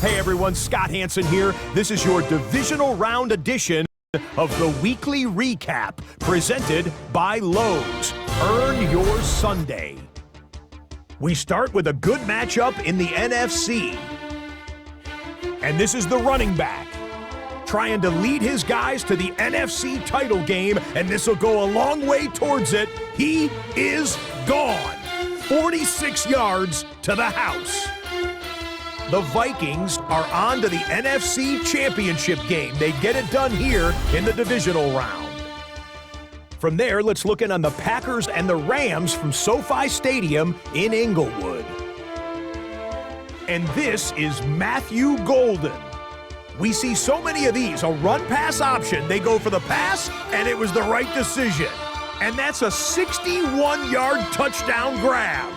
Hey everyone, Scott Hansen here. This is your divisional round edition of the Weekly Recap, presented by Lowe's. Earn your Sunday. We start with a good matchup in the NFC. And this is the running back, trying to lead his guys to the NFC title game, and this will go a long way towards it. He is gone. 46 yards to the house. The Vikings are on to the NFC Championship game. They get it done here in the divisional round. From there, let's look in on the Packers and the Rams from SoFi Stadium in Inglewood. And this is Matthew Golden. We see so many of these, a run-pass option. They go for the pass, and it was the right decision. And that's a 61-yard touchdown grab.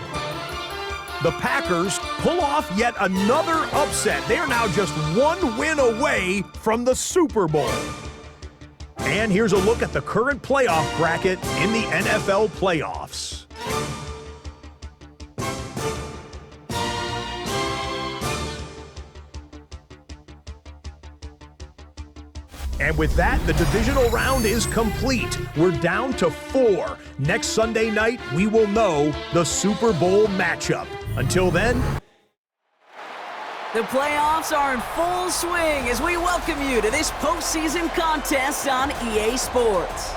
The Packers pull off yet another upset. They are now just one win away from the Super Bowl. And here's a look at the current playoff bracket in the NFL playoffs. And with that, the divisional round is complete. We're down to 4. Next Sunday night, we will know the Super Bowl matchup. Until then, the playoffs are in full swing as we welcome you to this postseason contest on EA Sports.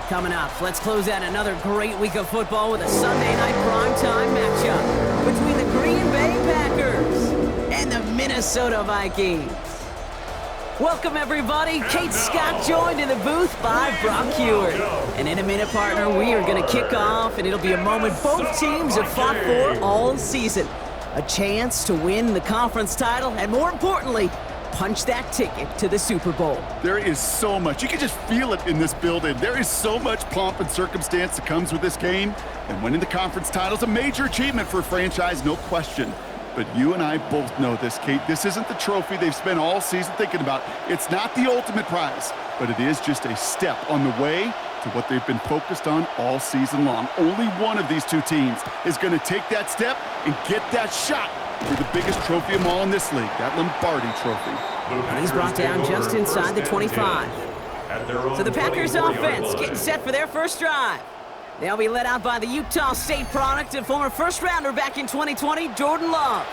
Coming up, let's close out another great week of football with a Sunday night primetime matchup between the Green Bay Packers and the Minnesota Vikings. Welcome, everybody. Kate Scott joined in the booth by Brock Hewitt. And in a minute, partner, we are going to kick off, and it'll be a moment both teams have fought for all season. A chance to win the conference title, and more importantly, punch that ticket to the Super Bowl. There is so much. You can just feel it in this building. There is so much pomp and circumstance that comes with this game. And winning the conference title is a major achievement for a franchise, no question. But you and I both know this, Kate. This isn't the trophy they've spent all season thinking about. It's not the ultimate prize, but it is just a step on the way to what they've been focused on all season long. Only one of these two teams is going to take that step and get that shot for the biggest trophy of them all in this league, that Lombardi trophy. And he's brought down just inside the 25. So the Packers offense getting set for their first drive. They'll be led out by the Utah State product and former first-rounder back in 2020, Jordan Love.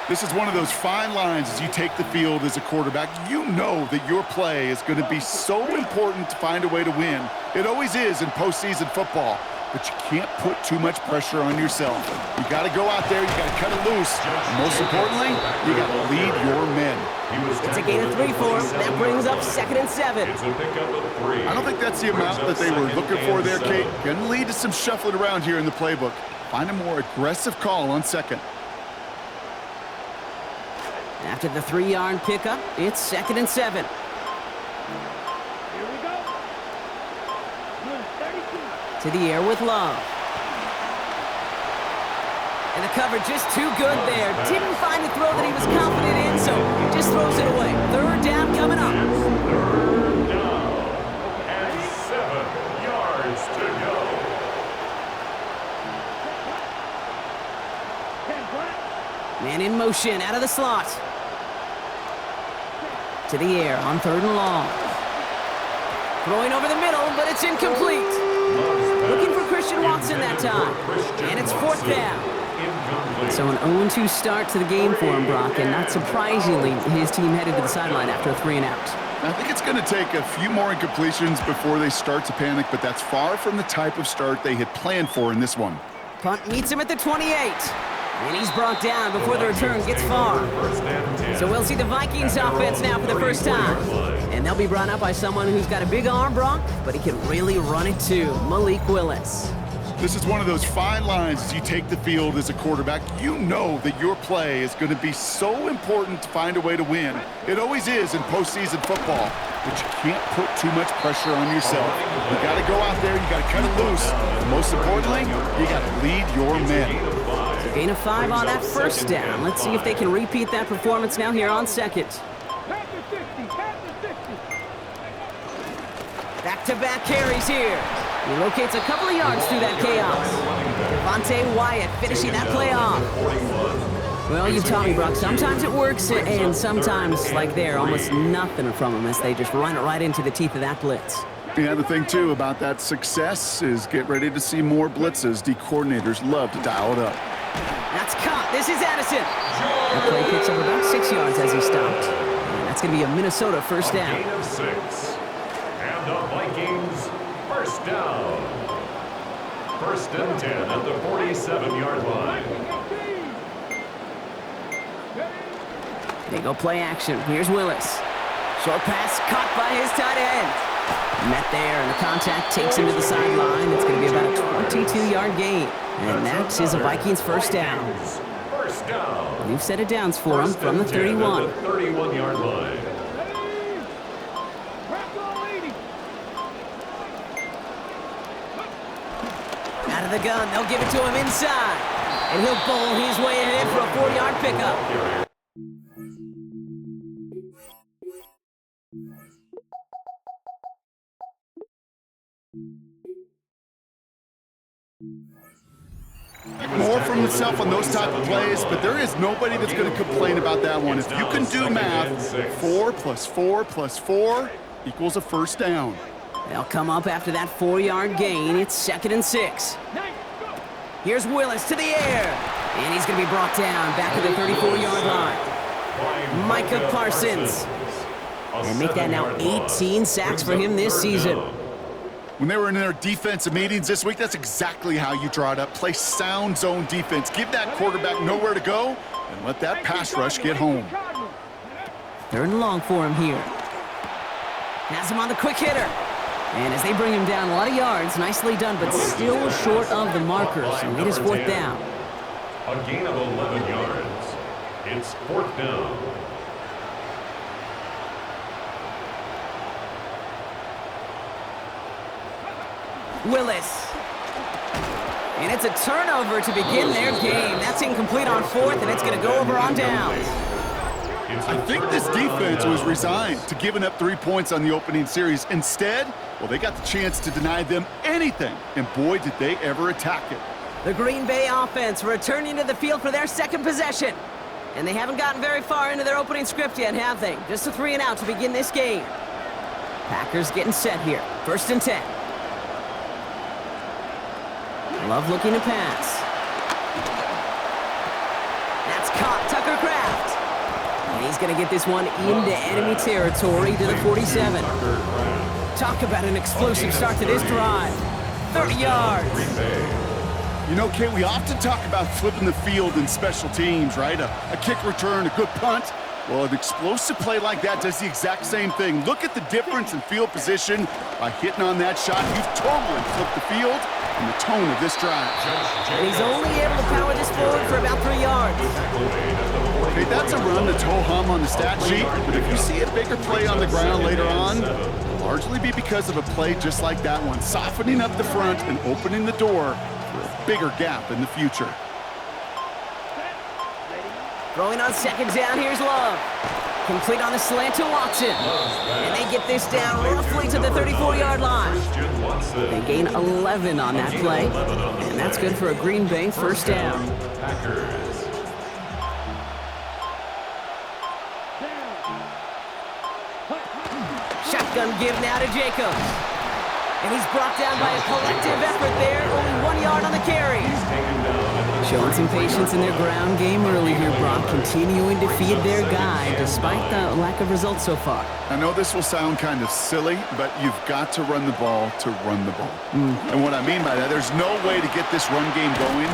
This is one of those fine lines as you take the field as a quarterback. You know that your play is going to be so important to find a way to win. It always is in postseason football, but you can't put too much pressure on yourself. You got to go out there, you got to cut it loose. And most importantly, you got to lead your men. It's a gain of 3 for him. That brings up 2nd and 7. I don't think that's the amount that they were looking for there, Kate. Going to lead to some shuffling around here in the playbook. Find a more aggressive call on 2nd. After the 3-yard pickup, it's 2nd and 7. To the air with Love. And the cover just too good there. Didn't find the throw that he was confident in, so just throws it away. 3rd down coming up. 3rd down and 7 yards to go. Man in motion out of the slot. To the air on 3rd and long. Throwing over the middle, but it's incomplete. Looking for Christian Watson that time. And it's 4th down. So an 0-2 start to the game for him, Brock, and not surprisingly, his team headed to the sideline after a 3-and-out. I think it's going to take a few more incompletions before they start to panic, but that's far from the type of start they had planned for in this one. Punt meets him at the 28. And he's brought down before the return gets far. So we'll see the Vikings offense now for the first time. And they'll be brought up by someone who's got a big arm, Brock, but he can really run it too, Malik Willis. This is one of those fine lines as you take the field as a quarterback. You know that your play is going to be so important to find a way to win. It always is in postseason football, but you can't put too much pressure on yourself. You got to go out there, you got to cut it loose. And most importantly, you got to lead your men. So gain of 5 on that 1st down. Let's see if they can repeat that performance now here on 2nd. Back-to-back carries here. He locates a couple of yards through that chaos. Devontae Wyatt finishing that play off. Well, you taught me, Brock. Sometimes it works, and sometimes, like there, almost nothing from them as they just run it right into the teeth of that blitz. Yeah, the thing, too, about that success is get ready to see more blitzes. D coordinators love to dial it up. That's caught. This is Addison. The play picks up about 6 yards as he stopped. And that's going to be a Minnesota first down. Gain of 6. And the Vikings first down. First and 10 at the 47-yard line. They go play action. Here's Willis. Short pass caught by his tight end. Met there, and the contact takes him to the sideline. It's going to be about a 22-yard gain. And that is a Vikings first down. First down. We've set it downs for him from the 31. At the 31-yard line. Out of the gun, they'll give it to him inside. And he'll bowl his way ahead for a 40-yard pickup. More from himself on those type of plays, but there is nobody that's going to complain about that one. If you can do math, 4 plus 4 plus 4 equals a first down. They'll come up after that 4-yard gain. It's 2nd and 6. Here's Willis to the air. And he's going to be brought down back at the 34-yard line. Micah Parsons. And make that now 18 sacks for him this season. When they were in their defensive meetings this week, that's exactly how you draw it up. Play sound zone defense. Give that quarterback nowhere to go and let that pass rush get home. 3rd and long for him here. Has him on the quick hitter. And as they bring him down, a lot of yards. Nicely done, but still short of the markers. And it is 4th down. A gain of 11 yards. It's 4th down. Willis. And it's a turnover to begin their game. That's incomplete on 4th, and it's going to go over on downs. I think this defense was resigned to giving up 3 points on the opening series. Instead, well, they got the chance to deny them anything, and boy, did they ever attack it. The Green Bay offense returning to the field for their 2nd possession. And they haven't gotten very far into their opening script yet, have they? Just a 3 and out to begin this game. Packers getting set here. 1st and 10. Love looking to pass. That's caught. Tucker Kraft. And he's going to get this one into enemy territory to the 47. Talk about an explosive start to this drive. 30 yards. You know, Kate, we often talk about flipping the field in special teams, right? A kick return, a good punt. Well, an explosive play like that does the exact same thing. Look at the difference in field position by hitting on that shot. You've totally flipped the field and the tone of this drive. And he's only able to power this forward for about 3 yards. Okay, that's a run that's ho-hum on the stat sheet, but if you see a bigger play on the ground later on, it'll largely be because of a play just like that one, softening up the front and opening the door for a bigger gap in the future. Throwing on 2nd down, here's Love. Complete on the slant to Watson. And they get this down roughly to the 34-yard line. They gain 11 on that play. And that's good for a Green Bay first down. Shotgun give now to Jacobs. And he's brought down by a collective effort there. Only 1 yard on the carry. Showing some patience in their ground game early here, Brock, continuing to feed their guy despite the lack of results so far. I know this will sound kind of silly, but you've got to run the ball to run the ball. And what I mean by that, there's no way to get this run game going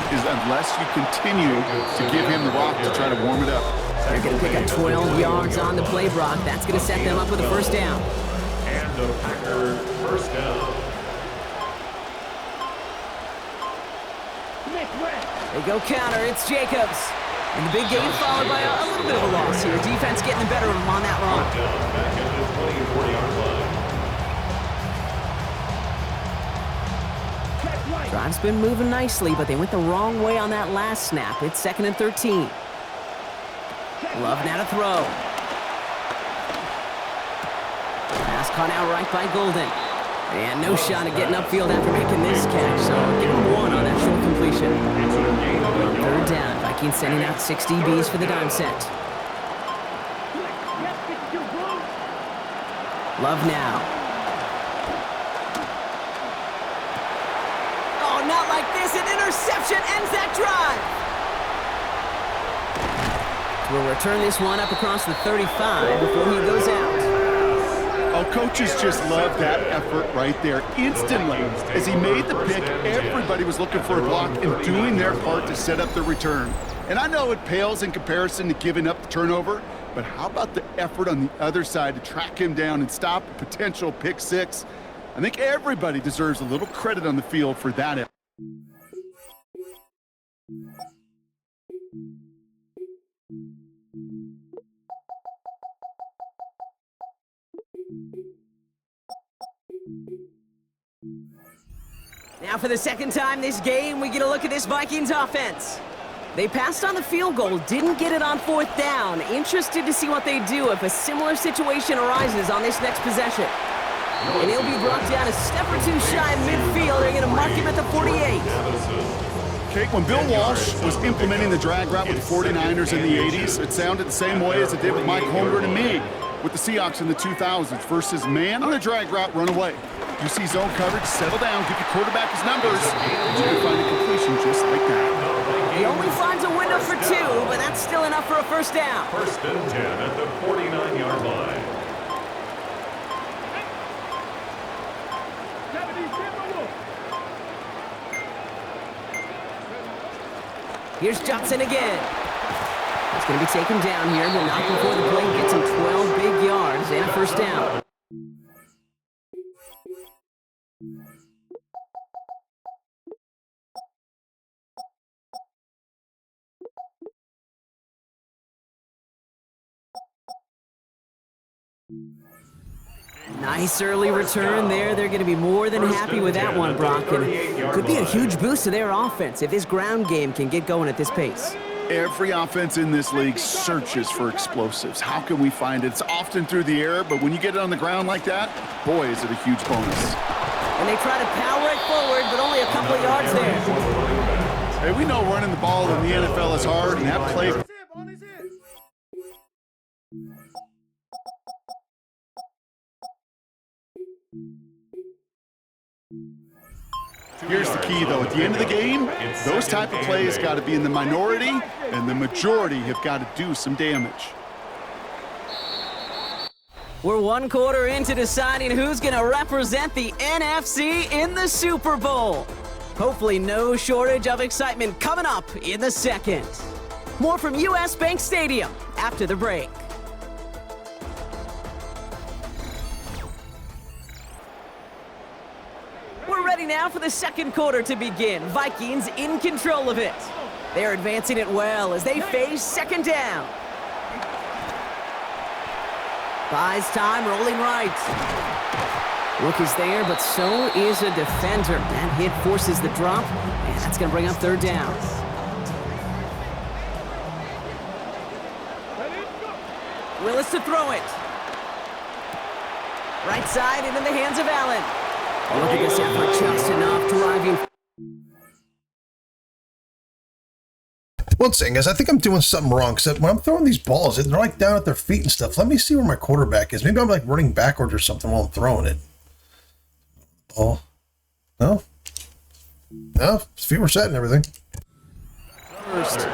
unless you continue to give him the rock to try to warm it up. They're going to pick up 12 yards on the play, Brock. That's going to set them up with a first down. And the Packers first down. They go counter, it's Jacobs. And the big gain followed by a little bit of a loss here. Defense getting the better of him on that run. Back at the 24-yard line. Drive's been moving nicely, but they went the wrong way on that last snap. It's 2nd and 13. Love now to throw. Pass caught out right by Golden. And no shot at getting upfield after making this catch, so give him 1 on that short completion. 3rd down, Vikings Vikings sending out 6 DBs for the dime set. Love now. Oh, not like this. An interception ends that drive. We'll return this one up across the 35 before he goes out. Oh, coaches just love that effort right there. Instantly, as he made the pick, everybody was looking for a block and doing their part to set up the return. And I know it pales in comparison to giving up the turnover, but how about the effort on the other side to track him down and stop a potential pick six? I think everybody deserves a little credit on the field for that effort. Now for the second time this game, we get a look at this Vikings offense. They passed on the field goal, didn't get it on 4th down. Interested to see what they do if a similar situation arises on this next possession. And he'll be brought down a step or two shy of midfield. They're going to mark him at the 48. Kate, when Bill Walsh was implementing the drag route with the 49ers in the 80s, it sounded the same way as it did with Mike Holmgren and me with the Seahawks in the 2000s versus man on the drag route, run away. You see zone coverage, settle down, give your quarterback his numbers, and you can find a completion just like that. He only finds a window for 2, but that's still enough for a first down. 1st and 10 at the 49-yard line. Here's Johnson again. He's going to be taken down here, but not before the play gets him 12 big yards and a first down. Nice early return there. They're going to be more than happy with that one, Brock. And it could be a huge boost to their offense if this ground game can get going at this pace. Every offense in this league searches for explosives. How can we find it? It's often through the air, but when you get it on the ground like that, boy, is it a huge bonus. And they try to power it forward, but only a couple of yards there. Hey, we know running the ball in the NFL is hard, and that play... Here's the key, though. At the end of the game, those type of plays got to be in the minority, and the majority have got to do some damage. We're 1 quarter into deciding who's going to represent the NFC in the Super Bowl. Hopefully no shortage of excitement coming up in the second. More from US Bank Stadium after the break. We're ready now for the second quarter to begin. Vikings in control of it. They're advancing it well as they face second down. Buys time, rolling right. Look is there, but so is a defender. That hit forces the drop, and that's going to bring up third down. Willis to throw it. Right side and in the hands of Allen. Look at this effort, just enough driving. One thing is, I think I'm doing something wrong, because when I'm throwing these balls, they're like down at their feet and stuff. Let me see where my quarterback is. Maybe I'm like running backwards or something while I'm throwing it. Oh. No? No? His feet were set and everything. First.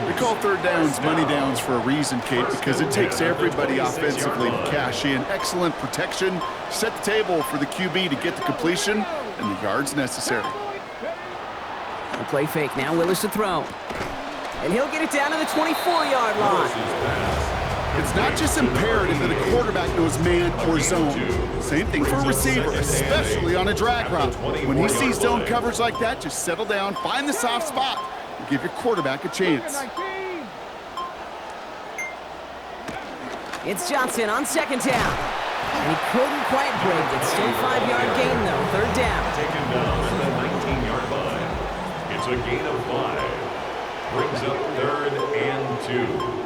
We call third downs money downs for a reason, Kate, because it takes everybody offensively to cash in. Excellent protection, set the table for the QB to get the completion and the yards necessary. The play fake now, Willis to throw. And he'll get it down to the 24-yard line. It's not just imperative that a quarterback knows man or zone. Same thing for a receiver, especially on a drag route. When he sees zone coverage like that, just settle down, find the soft spot, and give your quarterback a chance. It's Johnson on second down. And he couldn't quite break it. Still 5-yard gain, though. Third down. Taken down at the 19-yard line. It's a gain of 5. Brings up 3rd and 2.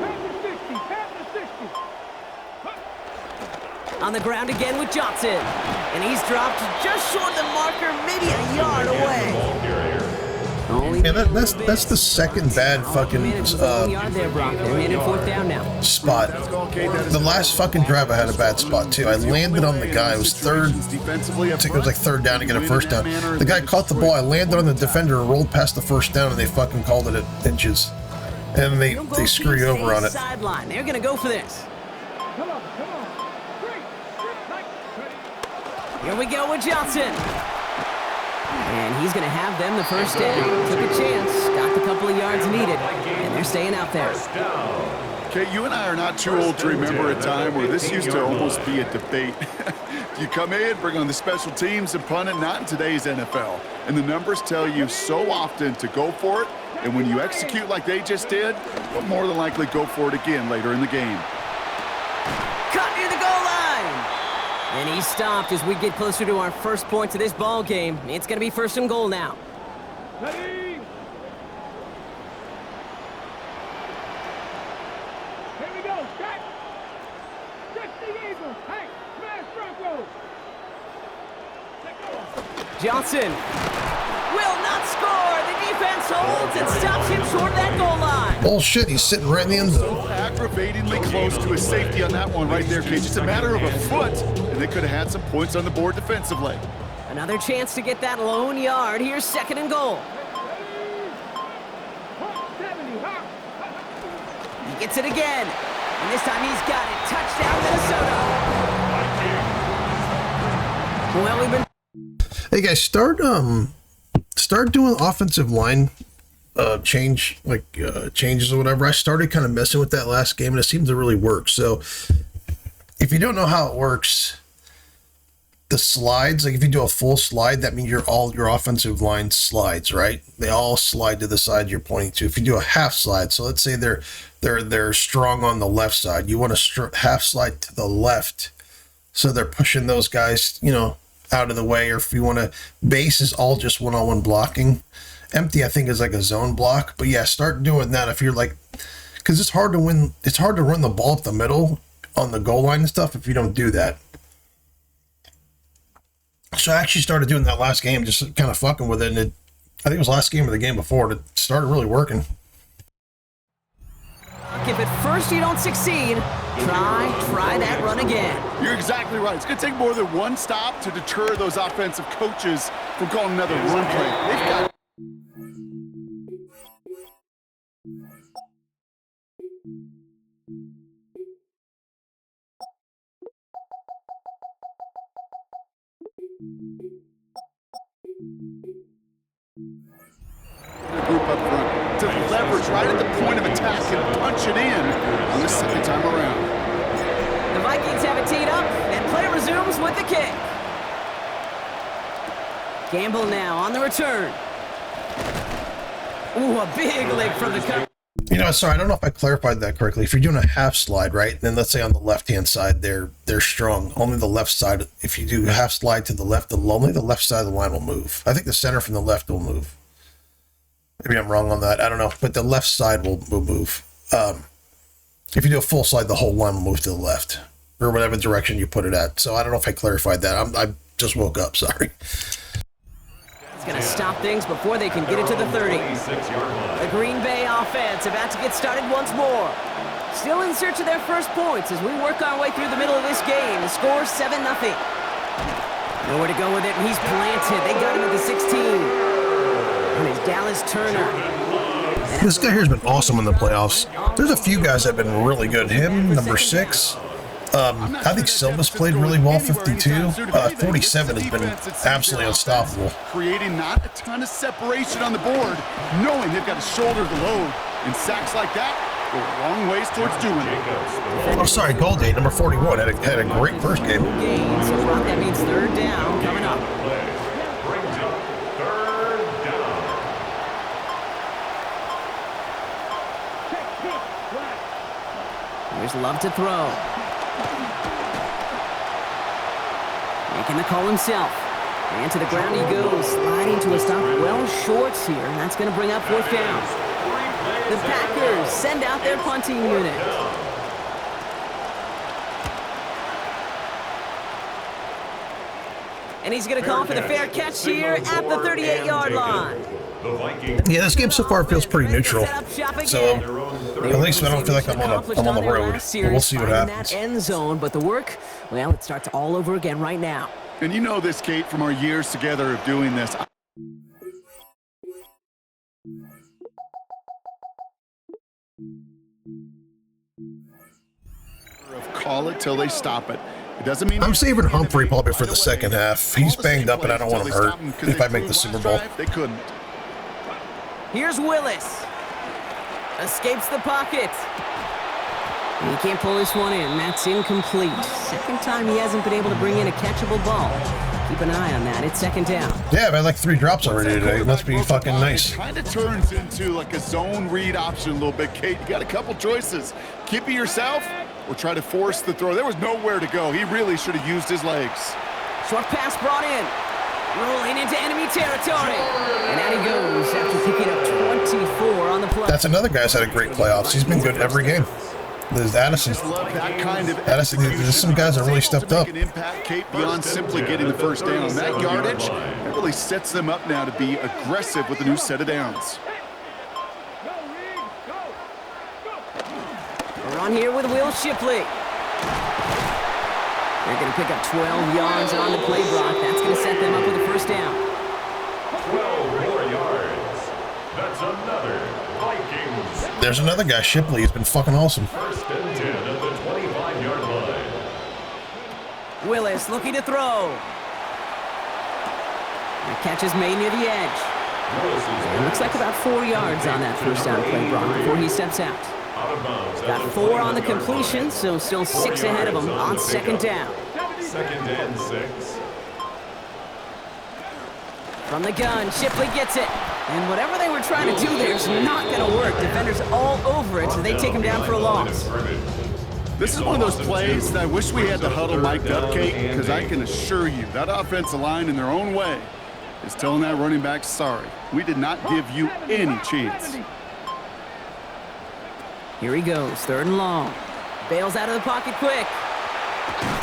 On the ground again with Johnson. And he's dropped just short of the marker, maybe a yard away. Yeah, that's the second bad fucking spot. The last fucking drive I had a bad spot too. I landed on the guy. It was third. I think it was like third down to get a first down. The guy caught the ball. I landed on the defender and rolled past the first down, and they fucking called it at inches. And they screw you over on it. Sideline. They're gonna go for this. Here we go with Johnson. And he's going to have them the first down. Took a chance, got the couple of yards needed, and they're staying out there. Okay, you and I are not too old to remember a time where this used to almost be a debate. You come in, bring on the special teams and punt it, not in today's NFL. And the numbers tell you so often to go for it, and when you execute like they just did, you'll more than likely go for it again later in the game. Cut near the goal line. And he's stopped as we get closer to our first point of this ball game. It's going to be first and goal now. Ready? Here we go. Cut. Check the Eagles. Hey, smash Broncos. Johnson will not score. The defense holds and stops him short of that goal line. Bullshit, he's sitting right in the end zone. Aggravatingly close to a safety on that one right there, Cage. It's a matter of a foot, and they could have had some points on the board defensively. Another chance to get that lone yard. Here's second and goal. He gets it again. And this time he's got it. Touchdown, Minnesota. Well, we've been... Hey guys, start doing offensive line changes or whatever. I started kind of messing with that last game, and it seemed to really work. So if you don't know how it works, the slides, like if you do a full slide, that means all your offensive line slides, right? They all slide to the side you're pointing to. If you do a half slide, so let's say they're strong on the left side, you want to half slide to the left, so they're pushing those guys, out of the way. Or if you want to, base is all just one-on-one blocking. Empty, I think, is like a zone block. But yeah, start doing that if you're like, because it's hard to run the ball up the middle on the goal line and stuff if you don't do that. So I actually started doing that last game, just kind of fucking with it. And I think it was last game of the game before, and it started really working. If at first you don't succeed, try that run again. You're exactly right. It's going to take more than one stop to deter those offensive coaches from calling another run play. They've got... group up front to leverage right at the point of attack and punch it in on the second time around. The Vikings have it teed up, and play resumes with the kick. Gamble now on the return. Ooh, a big leg from the cover. Sorry, I don't know if I clarified that correctly. If you're doing a half slide, right, then let's say on the left-hand side, they're strong. Only the left side, if you do half slide to the left, only the left side of the line will move. I think the center from the left will move. Maybe I'm wrong on that. I don't know. But the left side will move. If you do a full slide, the whole line will move to the left or whatever direction you put it at. So I don't know if I clarified that. I just woke up. Sorry. It's going to stop things before they can get it to the 30. The Green Bay offense about to get started once more. Still in search of their first points as we work our way through the middle of this game. The score 7-0. Nowhere to go with it, and he's planted. They got him at the 16. And it's Dallas Turner. This guy here has been awesome in the playoffs. There's a few guys that have been really good. Him, number 6. I think Silva's played really well, 52. 47 has been absolutely unstoppable. Creating not a ton of separation on the board, knowing they've got to shoulder the load. And sacks like that go a long ways towards doing it. Oh, sorry, Goldie, number 41, had a great first game. So that means third down coming up. There's Love to throw. Making the call himself. And to the ground he goes, sliding to a stop well short here, and that's going to bring up fourth down. The Packers send out their punting unit. And he's going to call for the fair catch here at the 38-yard line. Yeah, this game so far feels pretty neutral. So at least I don't feel like I'm on the road. But we'll see what happens. That end zone, but the work, well, it starts all over again right now. And you know this, Kate, from our years together of doing this. Call it till they stop it. It doesn't mean I'm saving Humphrey probably for the second half. He's banged up and I don't want him hurt if I make the Super Bowl. They couldn't. Here's Willis. Escapes the pocket. He can't pull this one in. That's incomplete. Second time he hasn't been able to bring in a catchable ball. Keep an eye on that. It's second down. Yeah, I've had like 3 drops already today. It must be fucking nice. Kind of turns into like a zone read option a little bit, Kate. You got a couple choices. Keep it yourself or try to force the throw. There was nowhere to go. He really should have used his legs. Short pass brought in. Rolling into enemy territory. And out he goes after picking up 24 on the play. That's another guy's had a great playoffs. He's been good every game. There's Addison. Addison, there's some guys that really stepped up. An impact, Kate, beyond simply getting the first down. That yardage, it really sets them up now to be aggressive with a new set of downs. We're on here with Will Shipley. They're going to pick up 12 yards on the play block. That's going to set them up with a first down. 12 more yards. That's another Vikings. There's another guy, Shipley. He's been fucking awesome. First and 10 at the 25-yard line. Willis looking to throw. The catch is made near the edge. It looks like about 4 yards on that first down play block before he steps out. Got 4 on the completion, so still 6 ahead of him on second down. Second and 6. From the gun, Shipley gets it. And whatever they were trying to do there is not going to work. Defenders all over it, so they take him down for a loss. This is one of those plays that I wish we had the huddle mic'd up, Kate, because I can assure you that offensive line in their own way is telling that running back, sorry, we did not give you any chance. Here he goes, third and long. Bails out of the pocket quick.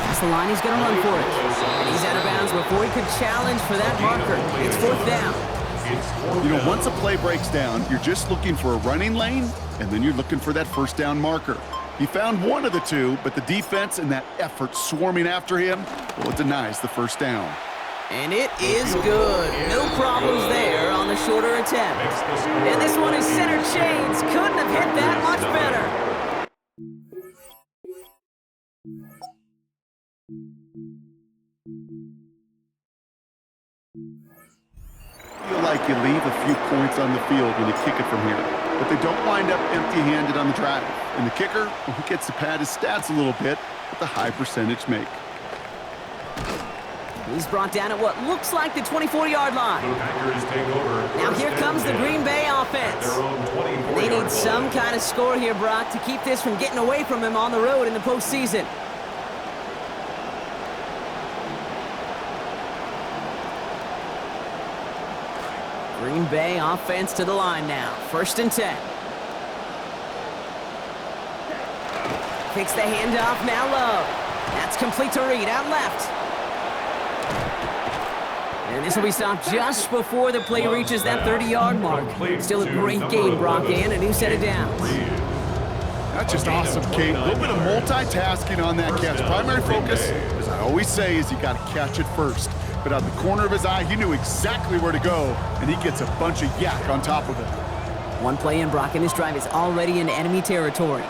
That's the line he's going to run for it. And he's out of bounds before he could challenge for that marker. It's fourth down. You know, once a play breaks down, you're just looking for a running lane, and then you're looking for that first down marker. He found one of the two, but the defense and that effort swarming after him, well, it denies the first down. And it is good. No problems there on the shorter attempt. And this one is center chains. Couldn't have hit that much better. Feel like you leave a few points on the field when you kick it from here, but they don't wind up empty-handed on the drive. And the kicker, well, he gets to pad his stats a little bit with the high percentage make. He's brought down at what looks like the 24-yard line. The Packers take over. Now here comes the Green Bay offense. They need some kind of score here, Brock, to keep this from getting away from him on the road in the postseason. Green Bay offense to the line now. First and 10. Takes the handoff, now Love. That's complete to Reed, out left. And this will be stopped just before the play reaches that 30-yard mark. Still a great game, Brock, and a new set of downs. That's just awesome, Kate. A little bit of multitasking on that catch. Primary focus, as I always say, is you got to catch it first. But out the corner of his eye, he knew exactly where to go, and he gets a bunch of yak on top of it. One play in, Brock, and this drive is already into enemy territory.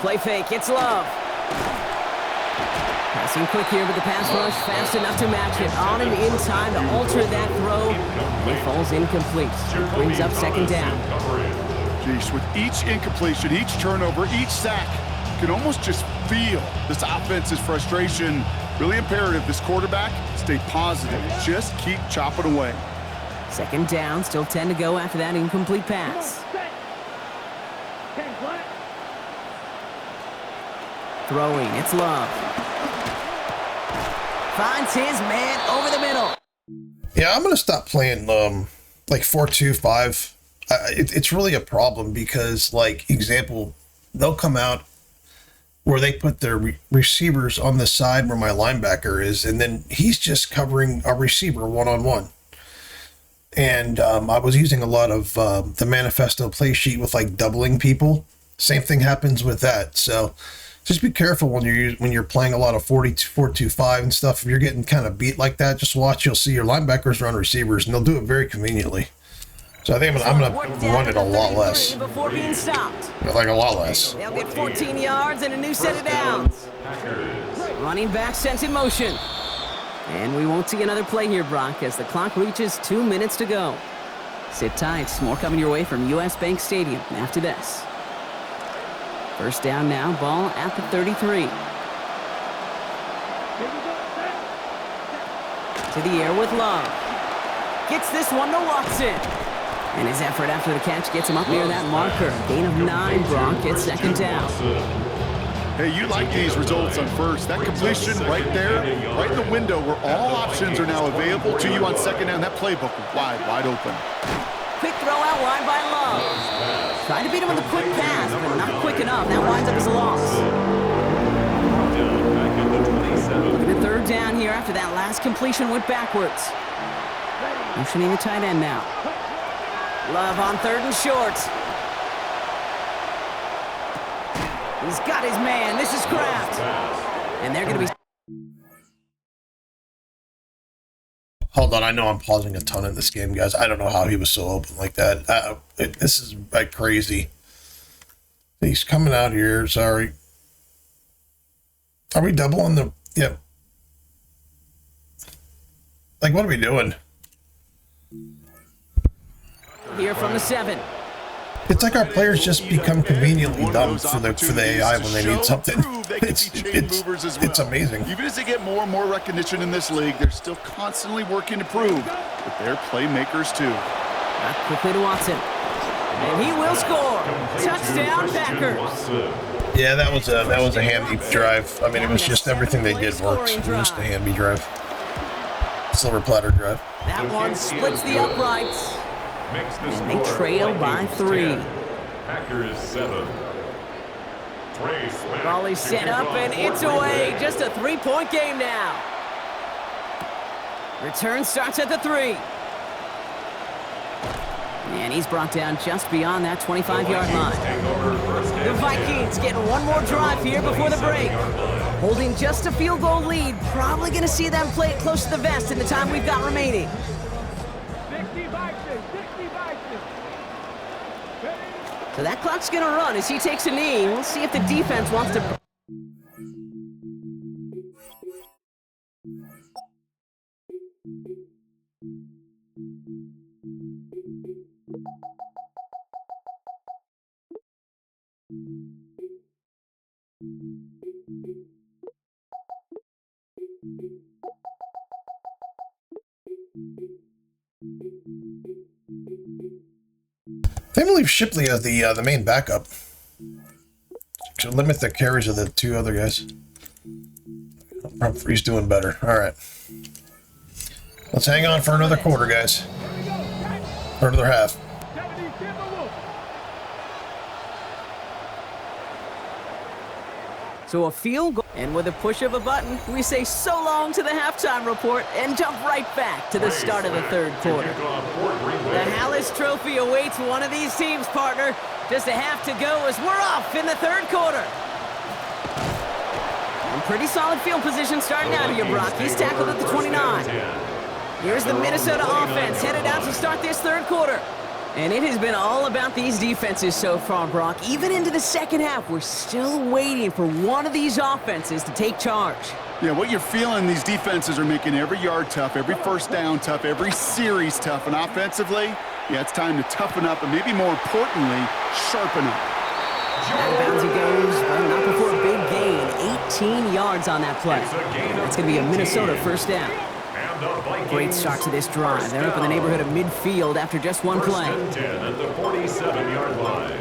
Play fake, it's Love. Passing quick here with the pass rush, fast enough to match it. On him in time to alter that throw. And it falls incomplete. Brings up second down. Jeez, with each incompletion, each turnover, each sack, you can almost just feel this offense's frustration. Really imperative, this quarterback, stay positive. Just keep chopping away. Second down, still 10 to go after that incomplete pass. Throwing, it's Love. Finds his man over the middle. Yeah, I'm going to stop playing like 4-2-5. It's really a problem because, like, example, they'll come out where they put their receivers on the side where my linebacker is, and then he's just covering a receiver one-on-one. And I was using a lot of the manifesto play sheet with like doubling people. Same thing happens with that. So just be careful when you're playing a lot of 4-2-5 and stuff. If you're getting kind of beat like that, just watch. You'll see your linebackers run receivers, and they'll do it very conveniently. So I think I'm gonna run it a lot less. Before being stopped. Like a lot less. They'll get 14 yards and a new set of downs. Running back sent in motion. And we won't see another play here, Brock, as the clock reaches 2 minutes to go. Sit tight. More coming your way from US Bank Stadium after this. First down now, ball at the 33. To the air with Love. Gets this one to Watson. And his effort after the catch gets him up near that marker. Gain of 9, Brock gets second down. Hey, you like these results on first. That completion right there, right in the window where all options are now available to you on second down. That playbook wide open. Quick throw out wide by Love. Tried to beat him with a quick pass, but not quick enough. That winds up as a loss. Looking at third down here after that last completion went backwards. Motioning the tight end now. Love on third and short. He's got his man. This is Kraft. And they're going to be... Hold on, I know I'm pausing a ton in this game, guys. I don't know how he was so open like that. This is like crazy. He's coming out here. Sorry. Are we doubling the... Yep. Like, what are we doing? Here from the 7. It's like our players just become conveniently dumb for the AI when they need something. It's amazing. Even as they get more and more recognition in this league, they're still constantly working to prove that they're playmakers too. Back quickly to Watson. And he will score. Touchdown, Packers. Yeah, that was a handy drive. I mean, it was just everything they did worked. It was just a handy drive. Silver platter drive. That one splits the uprights. And they trail by 3. Packers 7. Ball is set up and it's away. Just a 3-point game now. Return starts at the 3. And he's brought down just beyond that 25-yard line. The Vikings getting one more drive here before the break. Holding just a field goal lead. Probably going to see them play it close to the vest in the time we've got remaining. 60 Vikings, 60 Vikings. So that clock's going to run as he takes a knee. We'll see if the defense wants to... They believe Shipley as the main backup. Should limit the carries of the 2 other guys. Humphrey's doing better. All right. Let's hang on for another quarter, guys. Or another half. So a field goal, and with a push of a button, we say so long to the halftime report and jump right back to the start of the third quarter. The Hallis Trophy awaits one of these teams, partner. Just a half to go as we're off in the third quarter. And pretty solid field position starting out here, Brock. He's tackled at the 29. Here's the Minnesota offense headed out to start this third quarter. And it has been all about these defenses so far, Brock. Even into the second half, we're still waiting for one of these offenses to take charge. Yeah, what you're feeling, these defenses are making every yard tough, every first down tough, every series tough. And offensively, yeah, it's time to toughen up and maybe more importantly, sharpen up. Out of bounds he goes, but not before a big gain. 18 yards on that play. That's going to be a Minnesota first down. Great start to this drive. They're up in the neighborhood of midfield after just one play. 10 at the 47-yard line.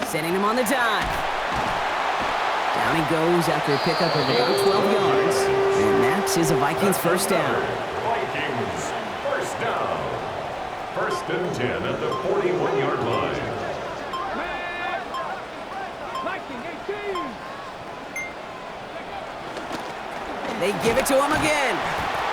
Setting him on the dive. Down he goes after a pickup of about 12 yards. And that is a Vikings first down. Vikings first down. First and 10 at the 41-yard line. Man! Viking 18! They give it to him again.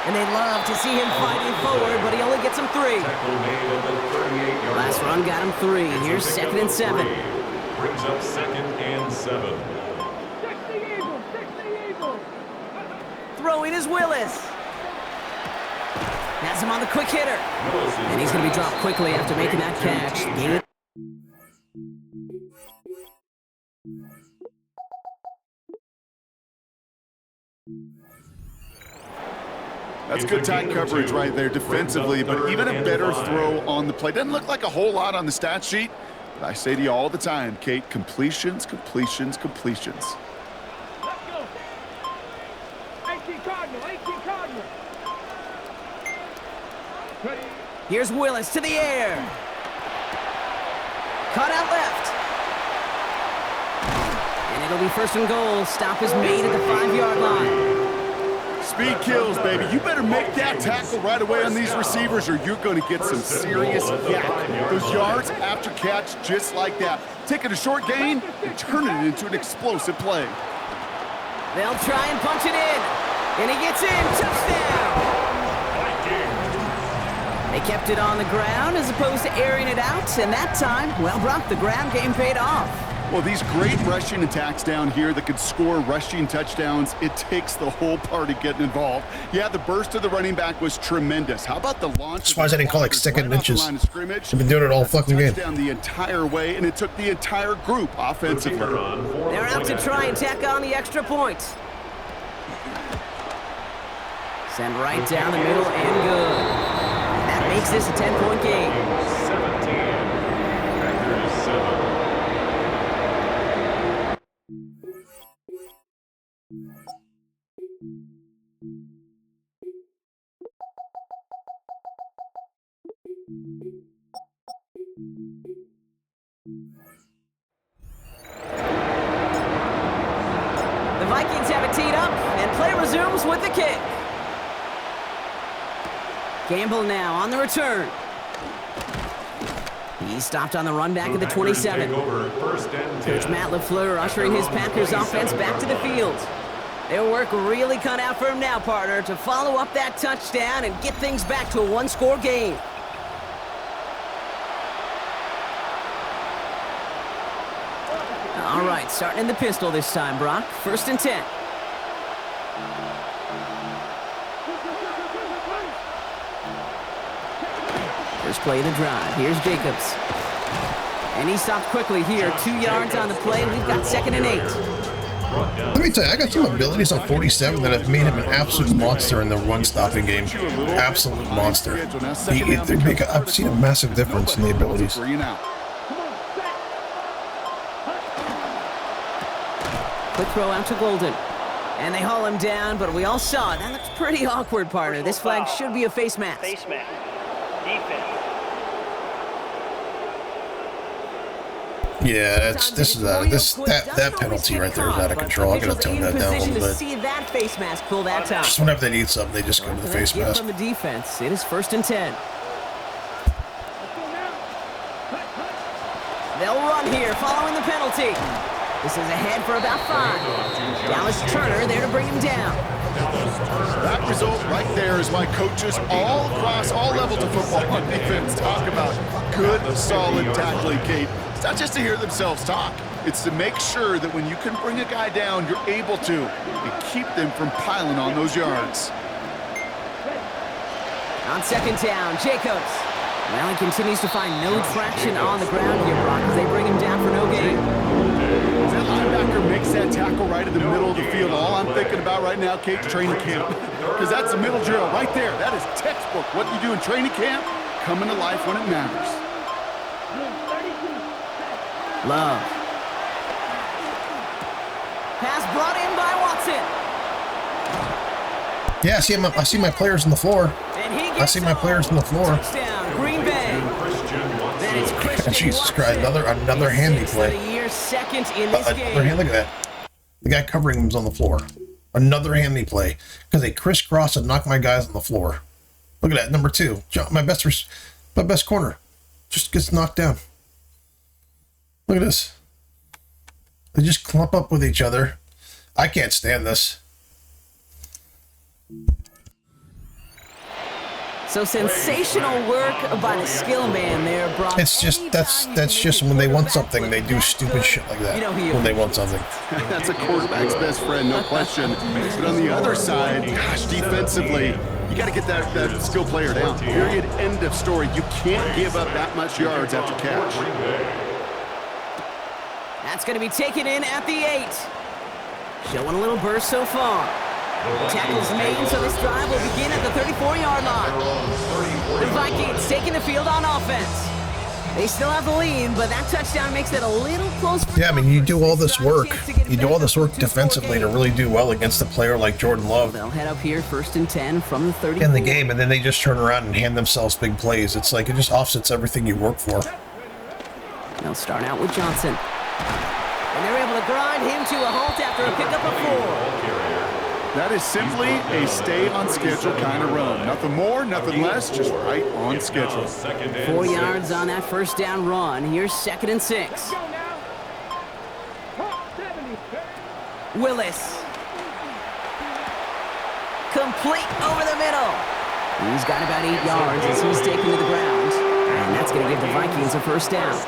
And they love to see him fighting forward, but he only gets him 3. Tackle made at the 38-yard Last line. run got him 3. Here's It's a second pickup and 7. of 3. Brings up second and 7. 60 Eagles! 60 Eagles! Throwing is Willis. Has him on the quick hitter. Willis is And he's going to be dropped quickly after making that catch. Gain. That's good tight coverage right there defensively, but even a better throw on the play. Doesn't look like a whole lot on the stat sheet, but I say to you all the time, Kate, completions, completions, completions. Let's go! 18 Cardinal! 18 Cardinal! Ready? Here's Willis to the air. Cut out left. And it'll be first and goal. Stop is made at the 5-yard line. Speed kills, baby. You better make that tackle right away on these receivers or you're going to get some serious yak. Those yards after catch just like that. Taking a short gain and turning it into an explosive play. They'll try and punch it in. And he gets in. Touchdown. They kept it on the ground as opposed to airing it out. And that time, well, Brock, the ground game paid off. Well, these great rushing attacks down here that could score rushing touchdowns, it takes the whole party getting involved. Yeah, the burst of the running back was tremendous. How about the launch? That's why I didn't call like second inches. I've been doing it all fucking game. Down the entire way, and it took the entire group offensively. They're out to try and tack on the extra points. Send right down the middle and good. That makes this a 10-point game. 17. Packers 7. The Vikings have it teed up, and play resumes with the kick. Gamble now on the return. He stopped on the run back at the 27. First and 10. Coach Matt LaFleur ushering his Packers offense back to the field. Their work really cut out for him now, partner, to follow up that touchdown and get things back to a one-score game. All right, starting in the pistol this time, Brock. First and 10. First play of the drive. Here's Jacobs. And he stopped quickly here. 2 yards on the play. We've got second and 8. Let me tell you, I got some abilities on 47 that have made him an absolute monster in the run-stopping game. Absolute monster. I've seen a massive difference in the abilities. Quick throw out to Golden. And they haul him down, but we all saw it. That looks pretty awkward, partner. This flag should be a face mask. Face mask. Defense. Yeah, that penalty right there is out of control. I gotta tone that down a little bit. See that face mask pull that time. Just whenever they need something, they just go to the face mask. From the defense, it is first and 10. They'll run here, following the penalty. This is ahead for about 5. Dallas Turner there to bring him down. That result right there is why coaches all across all levels of football on defense talk about good, solid tackling, Kate. It's not just to hear themselves talk. It's to make sure that when you can bring a guy down, you're able to and keep them from piling on those yards. On second down, Jacobs. Well, he continues to find no traction on the ground here, Brock, as they bring him down for no gain. As that linebacker makes that tackle right in the middle of the field, all I'm thinking about right now, Kate's training camp. Because that's the middle drill right there. That is textbook. What you do in training camp, coming to life when it matters. Love. Pass brought in by Watson. Yeah, I see my players on the floor. I see my players on the floor. Touchdown, Green Bay. Then it's Christian Jesus Christ, another handy play. Second in this game. Look at that. The guy covering him's on the floor. Another handy play because they crisscross and knock my guys on the floor. Look at that, number 2. My best My best corner just gets knocked down. Look at this. They just clump up with each other. I can't stand this. So sensational work by the skill man there, Brock. It's just that's just when they want something, they do stupid shit like that. When they want something. That's a quarterback's best friend, no question. But on the other side, gosh, defensively, you got to get that skill player down. Period. End of story. You can't give up that much yards after catch. That's going to be taken in at the 8. Showing a little burst so far. Tackles made, so this drive will begin at the 34-yard line. The Vikings taking the field on offense. They still have the lead, but that touchdown makes it a little close. Yeah, I mean, you do all this work. You do all this work defensively to really do well against a player like Jordan Love. They'll head up here, 1st and 10 from the 30. In the game, and then they just turn around and hand themselves big plays. It's like it just offsets everything you work for. They'll start out with Johnson. And they're able to grind him to a halt after a pickup of 4. That is simply a stay-on-schedule kind of run. Nothing more, nothing less, just right on schedule. 4 yards on that first down run. Here's 2nd and 6. Willis. Complete over the middle. He's got about 8 yards as he's taken to the ground. And that's going to give the Vikings a first down.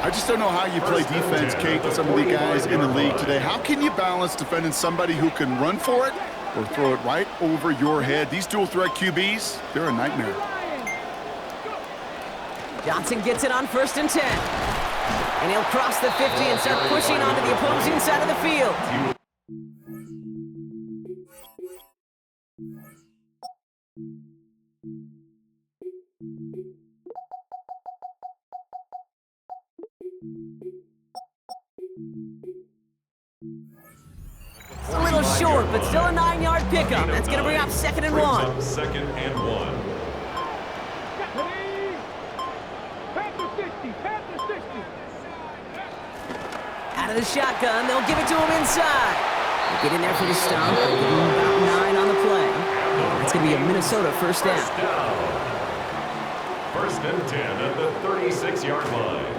I just don't know how you play defense, Kate, with some of the guys in the league today. How can you balance defending somebody who can run for it or throw it right over your head? These dual-threat QBs, they're a nightmare. Johnson gets it on 1st and 10. And he'll cross the 50 and start pushing onto the opposing side of the field. A little short, but still a 9-yard pickup. That's going to bring up 2nd and 1. 2nd and 1. Out of the shotgun, they'll give it to him inside. They'll get in there for the stump. They'll give him about 9 on the play. That's going to be a Minnesota first down. 1st and 10 at the 36-yard line.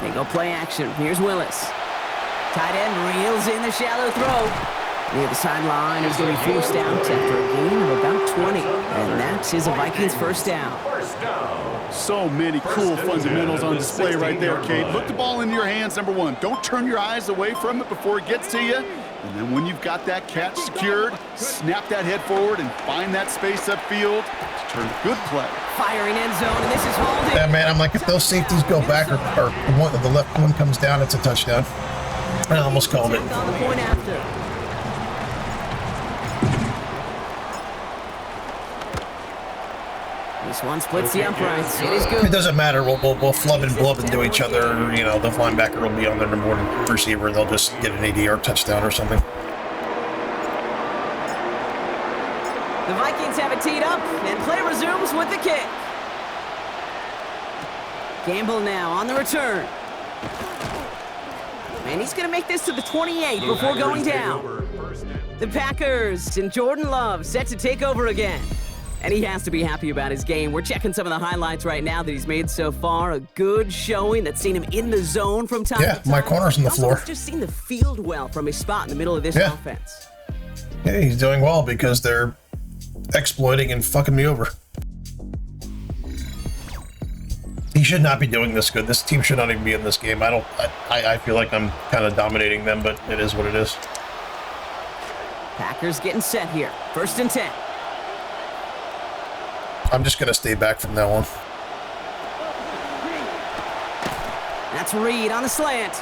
They go play action. Here's Willis. Tight end reels in the shallow throw. Near the sideline, he's going to be forced out after a gain of about 20. And that is a Vikings first down. So many cool fundamentals on display right there, Kate. Put the ball in your hands, number one. Don't turn your eyes away from it before it gets to you. And then when you've got that catch secured, snap that head forward and find that space upfield to turn a good play. Firing end zone, and this is holding. Yeah, man, I'm like, if those safeties go back or one, the left one comes down, it's a touchdown. I almost called it. On the point after. This one splits the uprights. It is good. It doesn't matter. We'll flub and blub into each other. You know, the linebacker will be on their number 1 receiver. They'll just get an 80-yard touchdown or something. The Vikings have it teed up, and play resumes with the kick. Gamble now on the return. And he's going to make this to the 28 before going down. The Packers and Jordan Love set to take over again. And he has to be happy about his game. We're checking some of the highlights right now that he's made so far. A good showing that's seen him in the zone from time to time. Yeah, my corner's on the floor. He's just seen the field well from his spot in the middle of this offense. Yeah, he's doing well because they're exploiting and fucking me over. He should not be doing this good. This team should not even be in this game. I feel like I'm kind of dominating them, but it is what it is. Packers getting set here. 1st and 10. I'm just going to stay back from now on. That's Reed on the slant.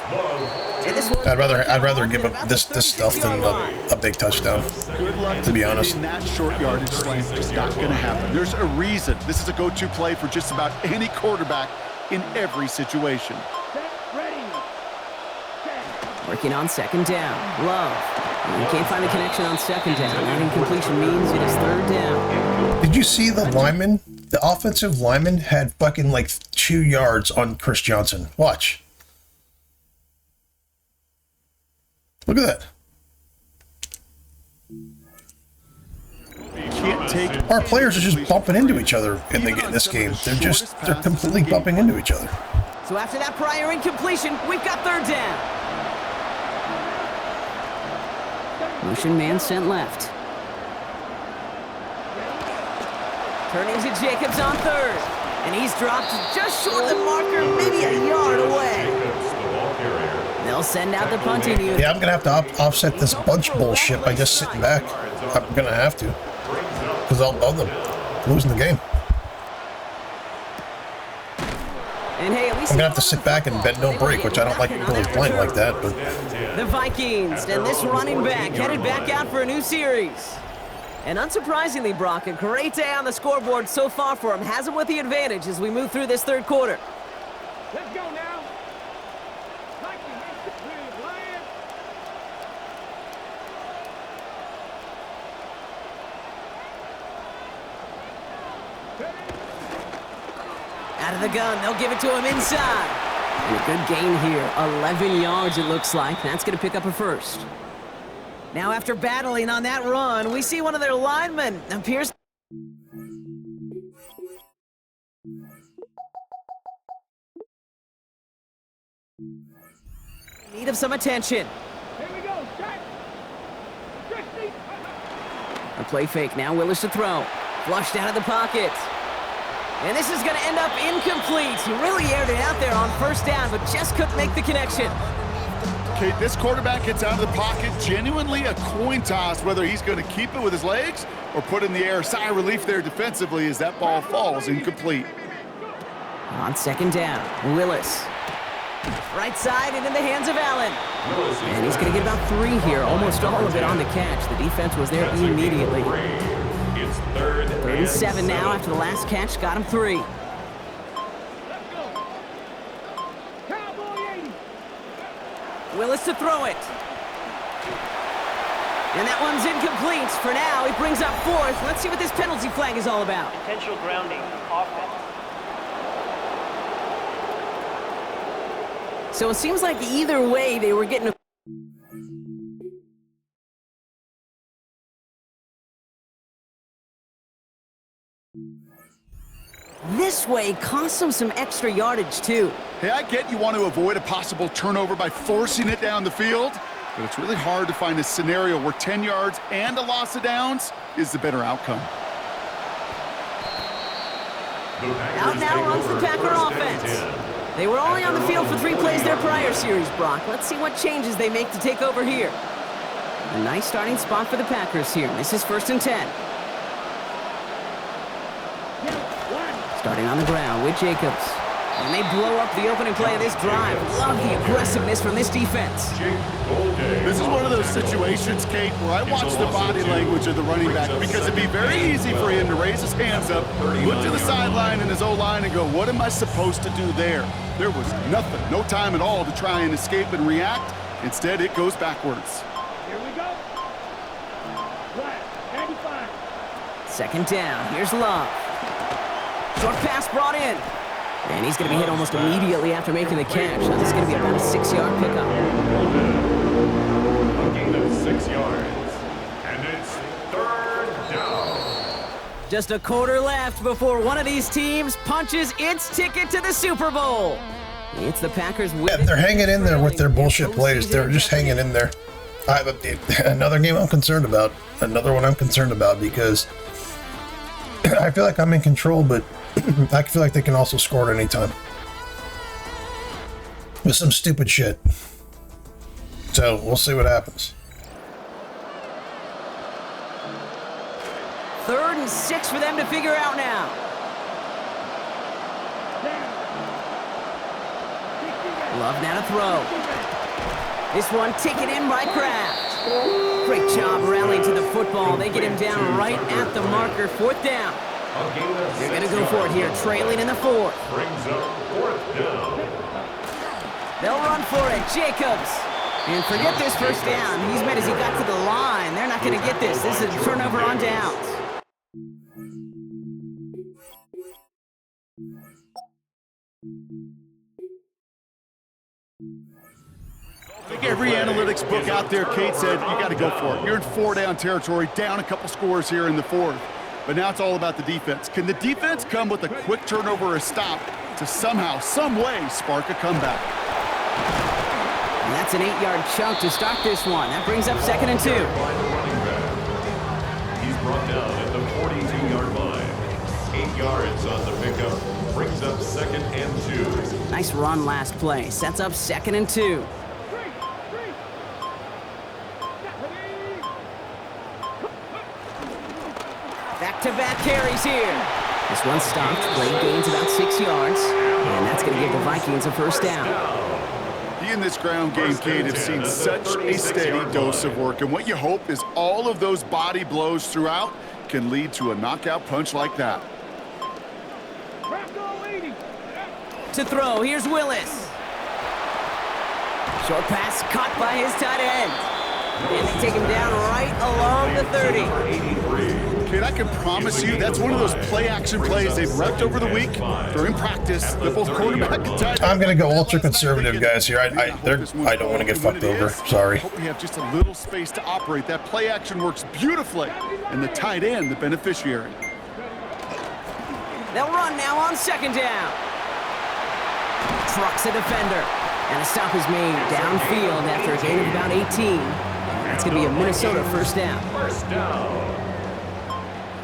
I'd rather give up this stuff than a big touchdown. Good luck to be honest. That short yardage slant is not going to happen. There's a reason. This is a go-to play for just about any quarterback in every situation. Working on 2nd down. Love. You can't find the connection on 2nd down. That incompletion means it is 3rd down. Did you see the lineman? The offensive lineman had fucking like 2 yards on Chris Johnson. Watch. Look at that. Can't take Our players are just bumping into each other in this game. They're completely bumping into each other. So after that prior incompletion, we've got third down. Motion man sent left. Turning to Jacobs on third. And he's dropped just short of the marker, maybe a yard away. They'll send out the punting unit. Yeah, I'm going to have to offset this bunch bullshit by just sitting back. I'm going to have to. Because I'll end up losing the game. And hey, at least I'm going to have to sit back and bend no break, which I don't like really playing like that. But the Vikings and this running back headed back out for a new series. And unsurprisingly, Brock, a great day on the scoreboard so far for him. Has him with the advantage as we move through this third quarter. Let's go now. Vikings, clear line. Out of the gun, they'll give it to him inside. And a good gain here, 11 yards it looks like. That's going to pick up a first. Now after battling on that run, we see one of their linemen appears. Need of some attention. Here we go. Check. 60. A play fake now, Willis to throw. Flushed out of the pocket. And this is going to end up incomplete. He really aired it out there on first down, but just couldn't make the connection. Okay, this quarterback gets out of the pocket, genuinely a coin toss, whether he's going to keep it with his legs or put it in the air. Sigh of relief there defensively as that ball falls incomplete. On second down, Willis. Right side and in the hands of Allen. And he's going to get about 3 here, almost all of it on the catch. The defense was there immediately. It's third and 7 now after the last catch, got him 3. Let's go. Cowboy 80. Willis to throw it. And that one's incomplete. For now, he brings up 4th. Let's see what this penalty flag is all about. Potential grounding, offense. So it seems like either way they were getting a... This way costs them some extra yardage too. Hey, I get you want to avoid a possible turnover by forcing it down the field, but it's really hard to find a scenario where 10 yards and a loss of downs is the better outcome. Out now runs the Packer offense. They were only on the field for 3 plays their prior series, Brock. Let's see what changes they make to take over here. A nice starting spot for the Packers here. This is 1st and 10. Starting on the ground with Jacobs. And they blow up the opening play of this drive. Love the aggressiveness from this defense. This is one of those situations, Kate, where I watch the body language of the running back because it'd be very easy for him to raise his hands up, look to the sideline in his O-line and go, what am I supposed to do there? There was nothing, no time at all to try and escape and react. Instead, it goes backwards. Here we go. Flat. 95. Second down. Here's Love. Short pass brought in. And he's going to be hit almost immediately after making the catch. Now, this is going to be about a 6-yard pickup. A gain of 6 yards. And it's third down. Just a quarter left before one of these teams punches its ticket to the Super Bowl. It's the Packers with yeah, they're hanging in there with their bullshit plays. They're just hanging in there. Another game I'm concerned about. Another one I'm concerned about because I feel like I'm in control, but I feel like they can also score at any time with some stupid shit. So we'll see what happens. 3rd and 6 for them to figure out now. Love now to throw. This one taken in by Kraft. Great job rallying to the football. They get him down right at the marker. 4th down. They're going to go for it here, trailing in the 4th. Brings up 4th down. They'll run for it. Jacobs. And forget this first down. He's made as he got to the line. They're not going to get this. This is a turnover on downs. Every analytics book out there, Kate said, you got to go for it. You're in 4-down territory, down a couple scores here in the fourth. But now it's all about the defense. Can the defense come with a quick turnover or a stop to somehow, some way, spark a comeback? And that's an 8-yard chunk to start this one. That brings up 2nd and 2. He's brought down at the 42-yard line. 8 yards on the pickup. Brings up 2nd and 2. Nice run last play. Sets up 2nd and 2. Back-to-back carries here. This one stopped. Play gains about 6 yards. And that's going to give the Vikings a first down. He and this ground game, Kate, have seen such a steady dose of work. And what you hope is all of those body blows throughout can lead to a knockout punch like that. To throw, here's Willis. Short pass caught by his tight end. And they take him down right along the 30. Kid, I can promise you that's one of those play-action plays they've repped over the week during practice that both quarterback and tight end. I'm going to go ultra-conservative, guys, here. I don't want to get fucked over. Sorry. Hope we have just a little space to operate. That play-action works beautifully, and the tight end, the beneficiary. They'll run now on 2nd down. Trucks a defender. And a stop is made downfield after a gain of about 18. That's going to be a Minnesota first down. First down.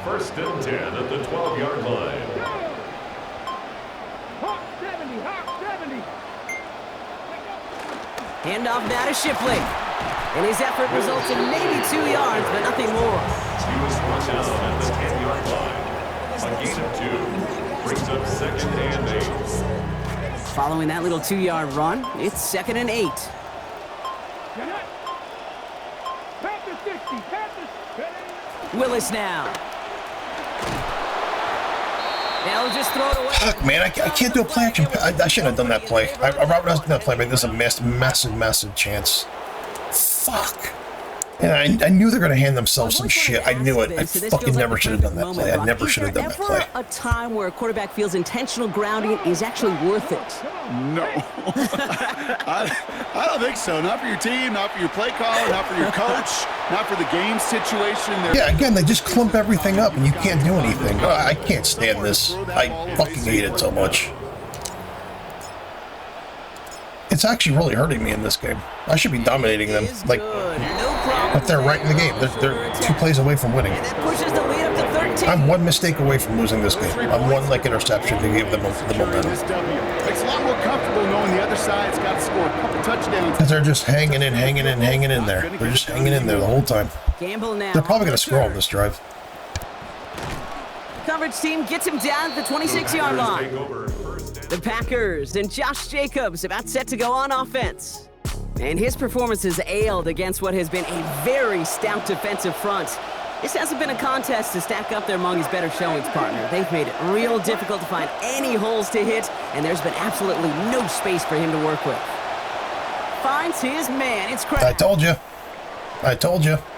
1st and 10 at the 12-yard line. Hawk 70, Hawk 70. Handoff now to Shipley. And his effort results in maybe 2 yards, but nothing more. He was brought down at the 10-yard line. A gain of 2. Brings up 2nd and 8. Following that little 2-yard run, it's 2nd and 8. Panther 60, Panther. Willis now. They'll just throw it away. Fuck, man, I can't do a play action. I shouldn't have done that play. I was going to play, but there's a massive chance. Fuck. And I knew they're going to hand themselves some shit. I knew it. I fucking never should have done that play. I never should have done that play. Is there ever a time where a quarterback feels intentional grounding is actually worth it? No. I don't think so. Not for your team, not for your play caller, not for your coach, not for the game situation. Yeah, again, they just clump everything up and you can't do anything. I can't stand this. I fucking hate it so much. It's actually really hurting me in this game. I should be dominating them. Like, but they're right in the game. They're 2 plays away from winning. And that pushes the lead up to 13. I'm 1 mistake away from losing this game. I'm 1 interception to give them the momentum. It's a lot more comfortable knowing the other side's got to score a couple touchdowns. Because they're just hanging in there. They're just hanging in there the whole time. Gamble now. They're probably going to score on this drive. Coverage team gets him down at the 26-yard line. The Packers and Josh Jacobs about set to go on offense. And his performance has ailed against what has been a very stout defensive front. This hasn't been a contest to stack up there among his better showings, partner. They've made it real difficult to find any holes to hit, and there's been absolutely no space for him to work with. Finds his man. It's Craig. I told you.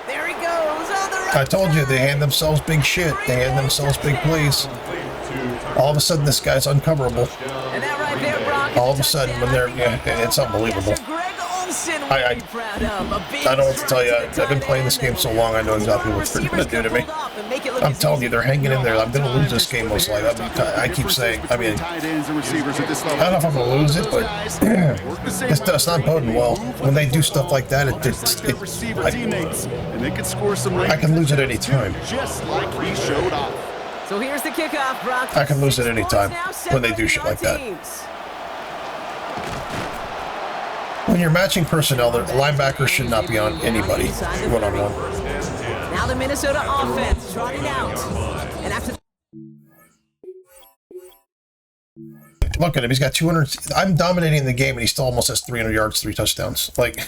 There he goes on the right I told you, they side. hand themselves big shit. They hand themselves big plays. All of a sudden, this guy's uncoverable. And that right there, Brock, All of a sudden, when they're, it's unbelievable. I don't know what to tell you. I've been playing this game so long, I know exactly what they're going to do to me. I'm telling you, they're hanging in there. I'm going to lose this game most likely. I keep saying, I mean, I don't know if I'm going to lose it, but it's not boding well. When they do stuff like that, I can lose at any time. Just like he showed off. So here's the kickoff, Brock. I can lose at any time when they do shit like that. When you're matching personnel, the linebackers should not be on anybody one-on-one. Now the Minnesota offense trotting out. And after Look at him. He's got 200. I'm dominating the game, and he still almost has 300 yards, 3 touchdowns. Like,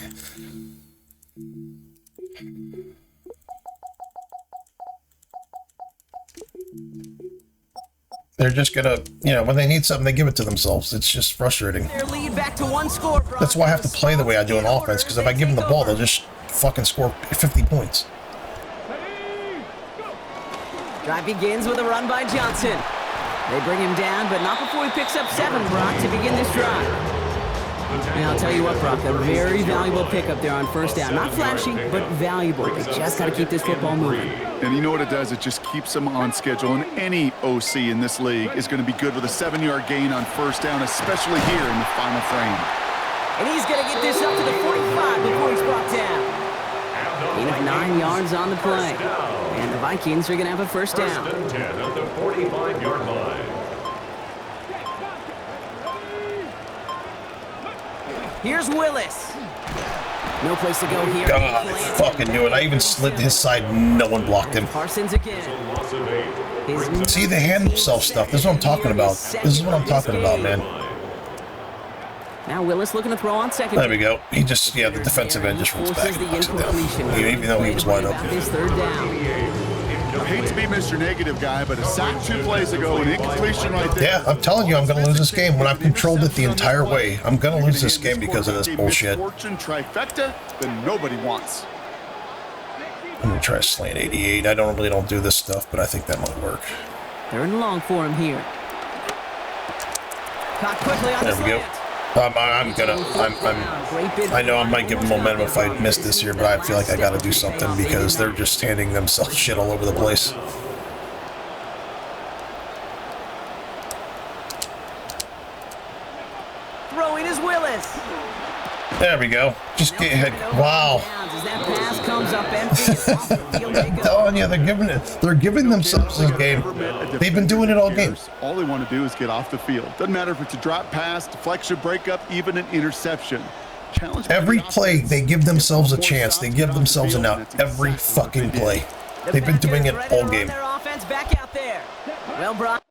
they're just gonna, when they need something, they give it to themselves. It's just frustrating. their lead back to 1 score. Brock. That's why I have to play the way I do on offense, because if I give them the ball, they'll just fucking score 50 points. Drive begins with a run by Johnson. They bring him down, but not before he picks up 7, Brock, to begin this drive. And I'll tell you what, Brock, a very valuable pickup there on first down. Not flashy, but valuable. They just got to keep this football moving. And you know what it does? It just keeps them on schedule. And any OC in this league is going to be good with a 7-yard gain on first down, especially here in the final frame. And he's going to get this up to the 45 before he's brought down. Gain of 9 yards on the play. And the Vikings are going to have a first down. First and 10 at the 45-yard line. Here's Willis. No place to go here. God, I fucking knew it. I even slid to his side. No one blocked him. Parsons again. Loss of 8. See, they hand themselves stuff. This is what I'm talking about. This is what I'm talking about, man. Now Willis looking to throw on second. There we go. He just, yeah, the defensive end just runs back and knocks it down. Even though he was wide open. His third down. I hate to be Mr. Negative guy, but a sack 2 plays ago, an incompletion right there. Yeah, I'm telling you, I'm going to lose this game. When I've controlled it the entire way, I'm going to lose this game because of this bullshit. Fortune trifecta that nobody wants. I'm going to try a slant 88. I really don't do this stuff, but I think that might work. Third and long for him here. Caught quickly on There the we go. slant. I know I might give them momentum if I miss this year, but I feel like I got to do something because they're just handing themselves shit all over the place. Throwing is Willis. There we go. Just get ahead. Wow. As that pass comes up empty, it's off the field they I'm go. telling you, they're giving themselves this game. They've been doing it all game. All they want to do is get off the field. Doesn't matter if it's a drop pass, deflection, breakup, even an interception. Every play, they give themselves a chance. They give themselves an out. Every fucking play. They've been doing it all game. Their offense back out there. Well, Brock.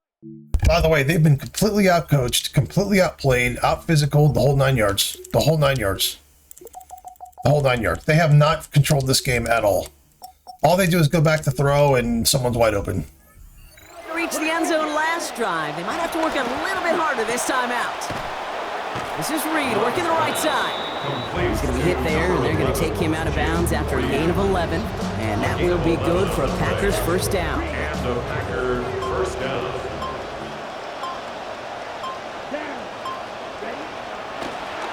By the way, they've been completely outcoached, completely outplayed, out-physical, the whole 9 yards. The whole 9 yards. The whole 9 yards. They have not controlled this game at all. All they do is go back to throw, and someone's wide open. Reach the end zone last drive. They might have to work a little bit harder this time out. This is Reed working the right side. He's going to be hit there, and they're going to take him out of bounds after a gain of 11. And that will be good for a Packers first down. And the Packers first down.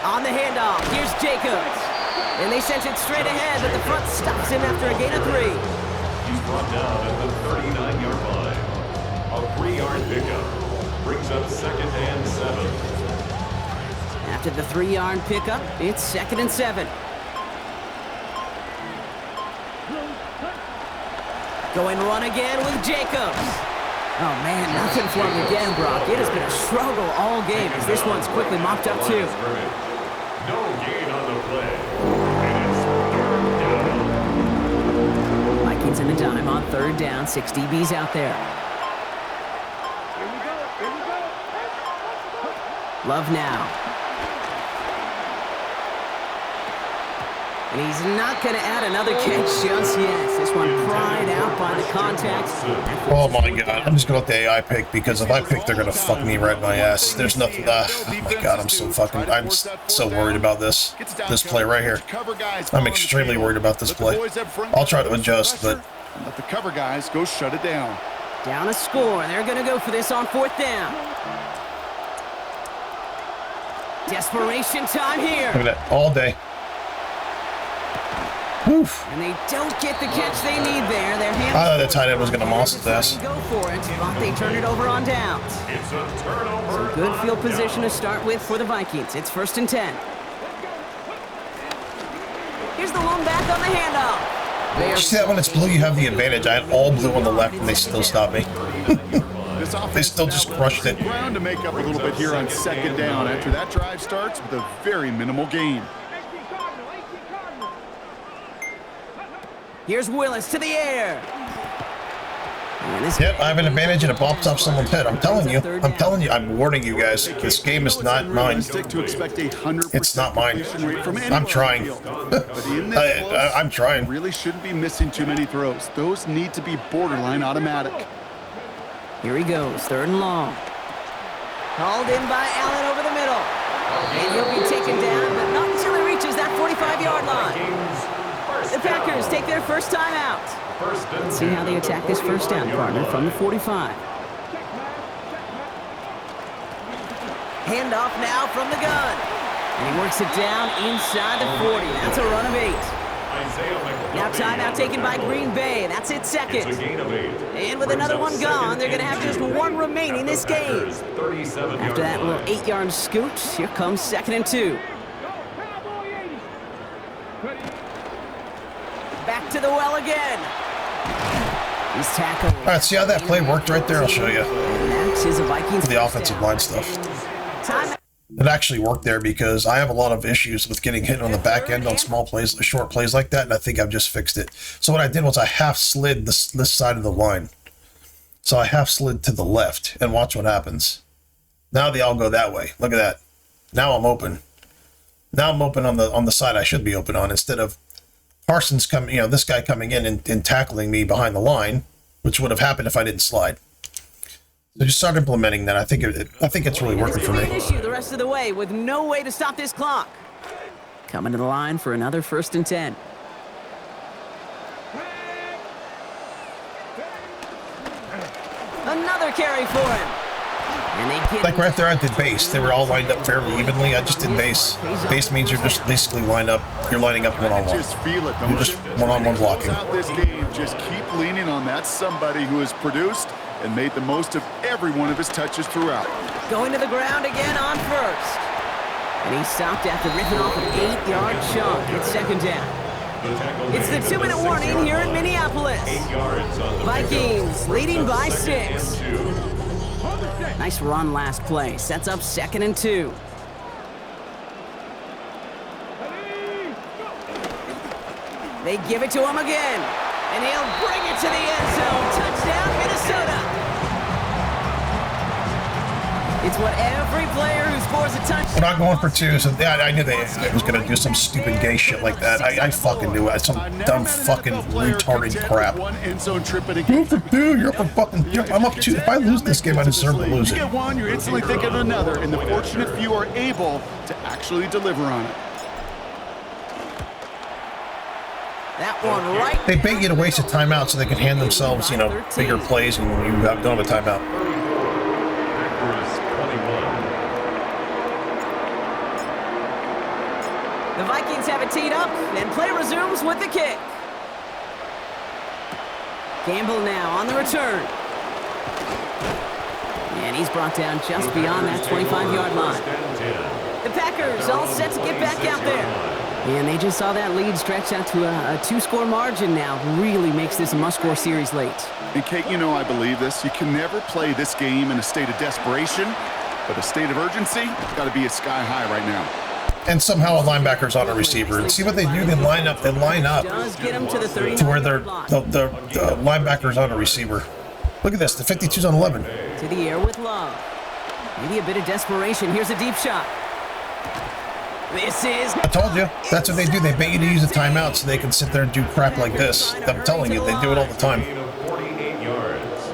On the handoff, here's Jacobs. And they sent it straight ahead, but the front stops him after a gain of 3. He's brought down at the 39-yard line. A 3-yard pickup brings up 2nd and 7. After the 3-yard pickup, it's 2nd and 7. Going run again with Jacobs. Oh, man, nothing for him again, Brock. It has been a struggle all game as this one's quickly mopped up, too. No gain on the play. And it's 3rd down. Vikings in the dime on 3rd down. 6 DBs out there. Love now. And he's not going to add another catch just yet. This one pried out by the contact. Oh my god, I'm just going to let the AI pick because if I pick, they're going to fuck me right in my ass. There's nothing, oh my god, I'm so worried about this play right here. I'm extremely worried about this play. I'll try to adjust, but... Let the cover guys go shut it down. Down a score, and they're going to go for this on 4th down. Desperation time here. Look at that, all day. Oof. And they don't get the catch they need there. Their hands. I thought the tight end was going to moss this. Go for it, but they turn it over on downs. It's a turnover. So good field position to start with for the Vikings. It's 1st and 10. Here's the lone back on the handoff. You see that when it's blue, you have the advantage. I had all blue on the left, and they still stopped me. They still just crushed it. Ground to make up a little bit here on 2nd down after that drive starts with a very minimal gain. Here's Willis to the air. Yep, I have an advantage and it bops off someone's head. I'm telling you, I'm warning you guys. This game is not mine. It's not mine. I'm trying. I'm trying. Really shouldn't be missing too many throws. Those need to be borderline automatic. Here he goes, 3rd and long. Hauled in by Allen over the middle. And he'll be taken down, but not until he reaches that 45-yard line. The Packers take their first time out. Let's see how they attack this first down, partner, from the 45. Handoff now from the gun. And he works it down inside the 40. That's a run of 8. Now timeout taken by Green Bay. That's it second. And with another one gone, they're going to have just one remaining this game. After that little 8-yard scoot, here comes 2nd and 2. Back to the well again. He's tackled. All right, see how that play worked right there? I'll show you. And that is a Vikings The offensive line stuff. Time. It actually worked there because I have a lot of issues with getting hit on the back end on small plays, short plays like that, and I think I've just fixed it. So what I did was I half slid this side of the line. So I half slid to the left, and watch what happens. Now they all go that way. Look at that. Now I'm open. Now I'm open on the side I should be open on, instead of Parsons coming, this guy coming in and tackling me behind the line, which would have happened if I didn't slide. So just start implementing that. I think it's really working for me. Issue the rest of the way with no way to stop this clock. Coming to the line for another 1st and 10. Another carry for him. And they get Like right there at the base, they were all lined up fairly evenly. I just did base. Base means you're just basically lined up. You're lining up one-on-one. Just feel it, You're just one-on-one blocking. Throughout this game, just keep leaning on that somebody who has produced and made the most of every one of his touches throughout. going to the ground again on 1st. And he stopped after ripping off an 8-yard chunk. It's 2nd down. It's the 2-minute warning here in Minneapolis. Vikings leading by 6. Nice run last play. Sets up 2nd and 2. They give it to him again. And he'll bring it to the end zone. Touchdown, Minnesota. It's what every player who scores a touchdown. We're not going for 2, so yeah, I knew they was going to do some stupid gay shit like that. I fucking knew it. Some dumb fucking retarded crap. One end zone trip at a Go for 2, you're up a fucking... I'm up 2. If I lose this game, I deserve to lose You it. get one, you're instantly thinking of another, and the fortunate few are able to actually deliver on it. That one right. They bait you to waste a timeout so they can hand themselves, bigger plays, and you don't have a timeout. The Vikings have it teed up, and play resumes with the kick. Campbell now on the return. And he's brought down just beyond that 25-yard line. The Packers all set to get back out there. And they just saw that lead stretch out to a 2-score margin now. Really makes this a must-score series late. And Kate, I believe this. You can never play this game in a state of desperation, but a state of urgency got to be sky high right now. And somehow a linebacker's on a receiver. And see what they do? They line up Does get him to the 30 to where the linebacker's on a receiver. Look at this. The 52's on 11. to the air with Love. Maybe a bit of desperation. Here's a deep shot. This is... I told you. That's what they do. They bait you to use a timeout so they can sit there and do crap like this. I'm telling you, they do it all the time. 48 yards.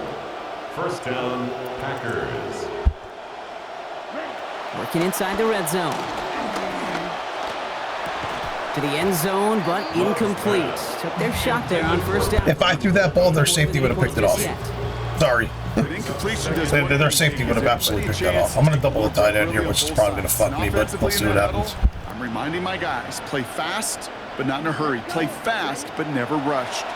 First down, Packers. Working inside the red zone. To the end zone, but incomplete. Took their shot there on first down. If I threw that ball, their safety would have picked it off. Sorry. Incompletion does Their safety would have absolutely picked that off. I'm going to double the tight end here, which is probably going to fuck me, but let's see what happens. I'm reminding my guys, play fast, but not in a hurry. Play fast, but never rushed.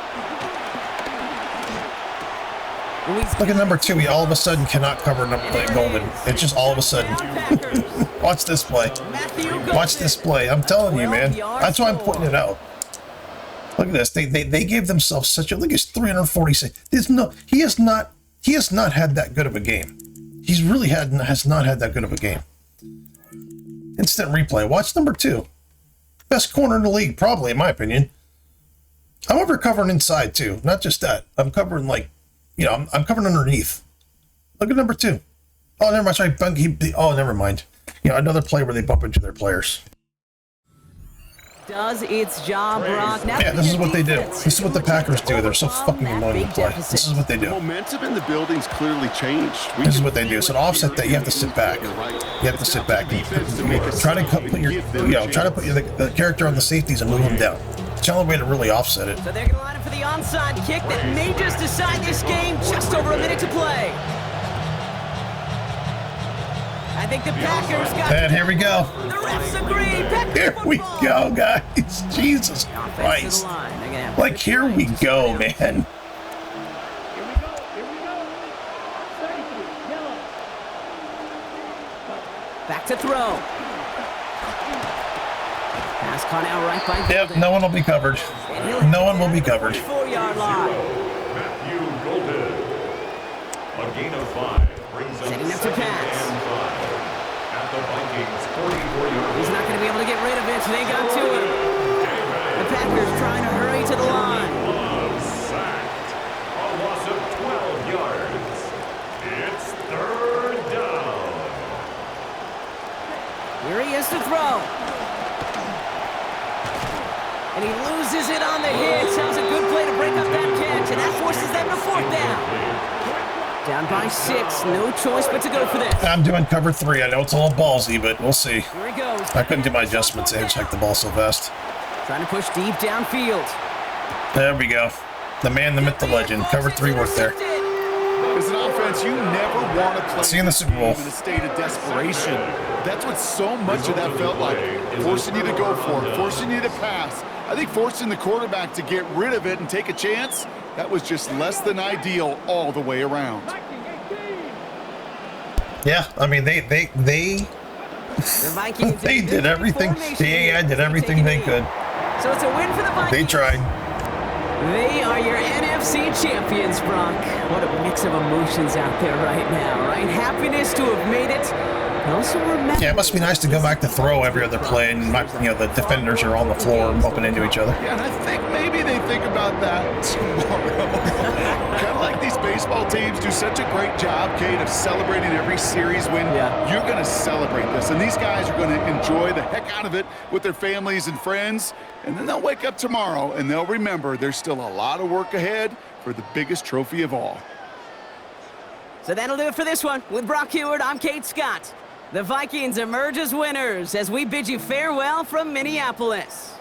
Look at number 2. He all of a sudden cannot cover Golden. It's just all of a sudden. Watch this play. Watch this play. I'm telling you, man. That's why I'm putting it out. Look at this. They gave themselves such a... Look, it's 346. He has not had that good of a game. He's really has not had that good of a game. Instant replay. Watch number 2. Best corner in the league, probably, in my opinion. I'm over covering inside, too. Not just that. I'm covering, I'm covering underneath. Look at number 2. Oh, never mind. Sorry, never mind. Another play where they bump into their players. Does its job, Brock. Now Yeah, this is what they do. This is what the Packers do. They're so fucking annoying to play. This is what they do. Momentum in the building's clearly changed. This is what they do. So to offset that, you have to sit back. You have to sit back. Try to put the character on the safeties and move them down. It's the only way to really offset it. So they're going to line up for the onside kick that may just decide this game. Just over a minute to play. I think the Packers got And here we go. The refs agree. Packers Here we football. go, guys. Jesus Offense to Christ. the line. They're gonna have Like, here we go, man. Here we go. Safety. Yellow. back to throw. Pass caught out right by Yep, Golden. no one will be covered. No one will be covered. 4-yard line. Matthew Golden. A gain of 5 brings up Setting up to second pass. and 5 at the Vikings 44-yard He's not going to be able to get rid of it. They got to him. The Packers trying to hurry to the line. Sacked. A loss of 12 yards. It's third down. Here he is to throw. And he loses it on the hit. Sounds a good play to break up that catch, and that forces them to 4th down. Down by 6. No choice but to go for this. I'm doing cover 3. I know it's a little ballsy, but we'll see. Here he goes. I couldn't do my adjustments. They had checked the ball so fast. Trying to push deep downfield. There we go. The man, the myth, the legend. Cover 3 work there. As an offense, you never want to play See you in the Super Bowl. in a state of desperation. That's what so much of that felt like. Forcing you to go for it, forcing you to pass. I think forcing the quarterback to get rid of it and take a chance, that was just less than ideal all the way around. Yeah, I mean, they The Vikings they did everything. The AI did everything they could. So it's a win for the Vikings. They tried. They are your NFC champions, Brock. What a mix of emotions out there right now, right? Happiness to have made it. And also remember. Yeah, it must be nice to go back to throw every other play, and the defenders are on the floor bumping into each other. Yeah, and I think maybe they think about that tomorrow. Kind of like these baseball teams do such a great job, Kate, of celebrating every series win. Yeah. You're going to celebrate this, and these guys are going to enjoy the heck out of it with their families and friends, and then they'll wake up tomorrow, and they'll remember there's still a lot of work ahead for the biggest trophy of all. So that'll do it for this one. With Brock Heward, I'm Kate Scott. The Vikings emerge as winners as we bid you farewell from Minneapolis.